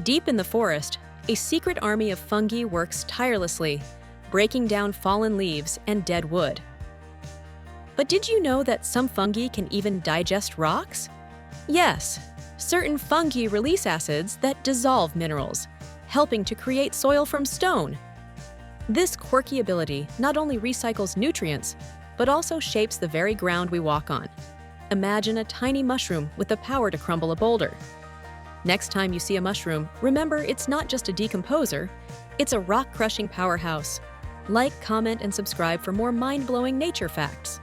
Deep in the forest, a secret army of fungi works tirelessly, breaking down fallen leaves and dead wood. But did you know that some fungi can even digest rocks? Yes, certain fungi release acids that dissolve minerals, helping to create soil from stone. This quirky ability not only recycles nutrients, but also shapes the very ground we walk on. Imagine a tiny mushroom with the power to crumble a boulder. Next time you see a mushroom, remember it's not just a decomposer, it's a rock-crushing powerhouse. Like, comment, and subscribe for more mind-blowing nature facts.